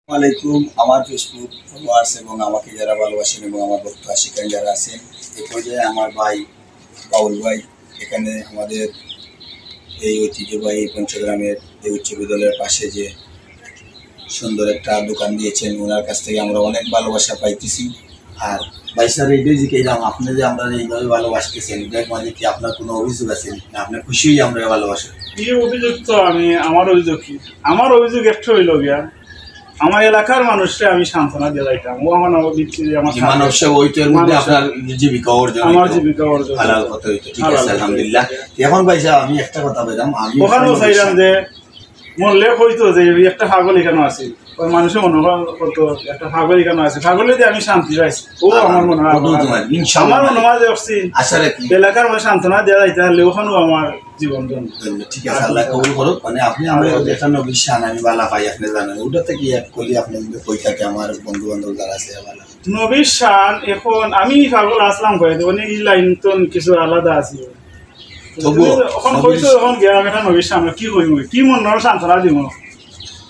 আলাইকুম আমার Facebook followers এবং আমাকে যারা ভালোবাসেন এবং আমার বক্তব্য শিক্ষায় যারা আছেন এই পর্যায়ে আমার ভাই বাউল ভাই এখানে আমাদের এই ঐতিহ্যবাহী পঞ্চগ্রামের এই উচ্চ বিদ্যালয়ের পাশে যে সুন্দর একটা দোকান দিয়েছেন ওনার কাছ থেকে আমরা অনেক ভালোবাসা পাইতেছি। আর ভাই স্যার এইটাই যে কেরাম আপনি যে আমরা এইভাবে ভালোবাসতেছেন এটার মাঝে কি আপনার কোনো অভিযোগ আছে না আপনার খুশি হয়ে আমরা ভালোবাসেন? কি অভিযোগ তো আমার অভিযোগ কি আমার অভিযোগ একটা হইল গিয়া আমার এলাকার মানুষকে আমি সান্ত্বনা দিয়ে যাইতাম ও আমার দিচ্ছি যে আমার মানব সেবা ওইটার মধ্যে আপনার জীবিকা অর্জন আমার জীবিকা অর্জন হালাল কথা হইতো। ঠিক আছে আলহামদুলিল্লাহ। এখন ভাই সাহেব আমি একটা কথা বললাম আমি ওখানেও চাইলাম যে মরলে হইতো যে একটা পাগল এখানে আছে ওই মানুষের মনোভাব করতো একটা পাগল এখানে আছে পাগলে দিয়ে আমি শান্তি পাইছি ও আমার মনে হয় আমার মনে হয় যে আসলে এলাকার মানে সান্ত্বনা দেওয়া যাইতে পারলে ওখানেও আমার জীবন জন্য। ঠিক আছে আল্লাহ কবুল করুক। মানে আপনি আমার একটা নবীর শান আমি বালা পাই আপনি জানেন ওটাতে কি এক করলে আপনি কই থাকে আমার বন্ধু বান্ধব যারা আছে বালা নবীর শান এখন আমি পাগল আসলাম করে দেবো এই লাইন তো কিছু আলাদা আছে এখন কইছো এখন গেলাম এটা নবীর সামনে কি কইব কি মনের সান্ত্বনা দিব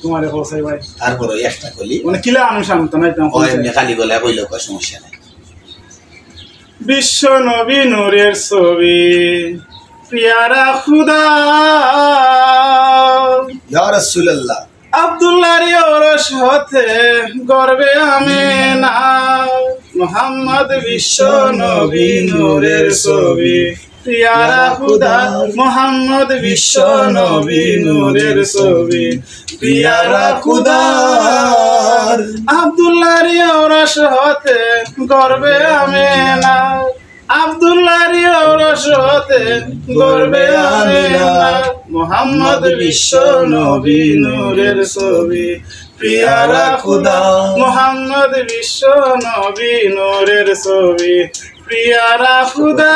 তোমার হোসাই ভাই তারপরে একটা কলি মানে কিলা আমি সান্ত্বনা দিতাম খালি গলা কইল কয় সমস্যা নাই। বিশ্ব নবী নূরের ছবি পিয়ারা খুদা ইয়া রাসূলুল্লাহ আব্দুল্লাহর ওরস হতে গর্বে আমেনা মুহাম্মদ বিশ্ব নবী নূরের ছবি পিয়ারা খুদা মুহাম্মদ বিশ্ব নবী নূরের ছবি পিয়ারা খুদা আব্দুল্লাহর ওরস হতে গর্বে আমেনা আব্দুল্লাহর ওরস হতে গর্বে আমেনা মুহাম্মদ বিশ্ব নবী নূরের ছবি পিয়ারা খুদা মুহাম্মদ বিশ্ব নবী নূরের ছবি পিয়ারা খুদা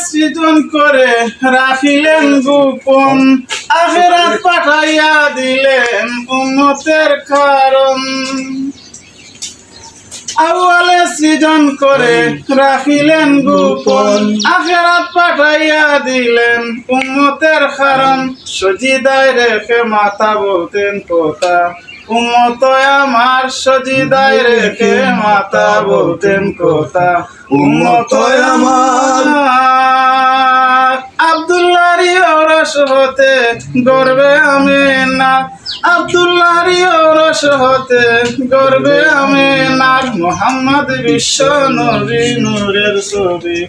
সৃজন করে রাখিলেন গোপন আখিরাত পাঠাইয়া দিলেন উম্মতের কারণ আউয়ালে সৃজন করে রাখিলেন গোপন আখিরাত পাঠাইয়া দিলেন উম্মতের কারণ সজিদায় রেখে মাথা বলতেন কথা উম্মত আমার সজিদায় রেখে মাথা বলতেন কথা উম্মত আমার আব্দুল্লাহর ওরস হতে গর্বে আমেনা আব্দুল্লাহর ওরস হতে গর্বে আমেনা মুহাম্মদ বিশ্ব নবী নূরের ছবি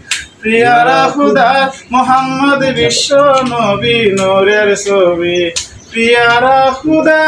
পিয়ারা খুদা মুহাম্মদ বিশ্ব নবী নূরের ছবি পিয়ারা খুদা।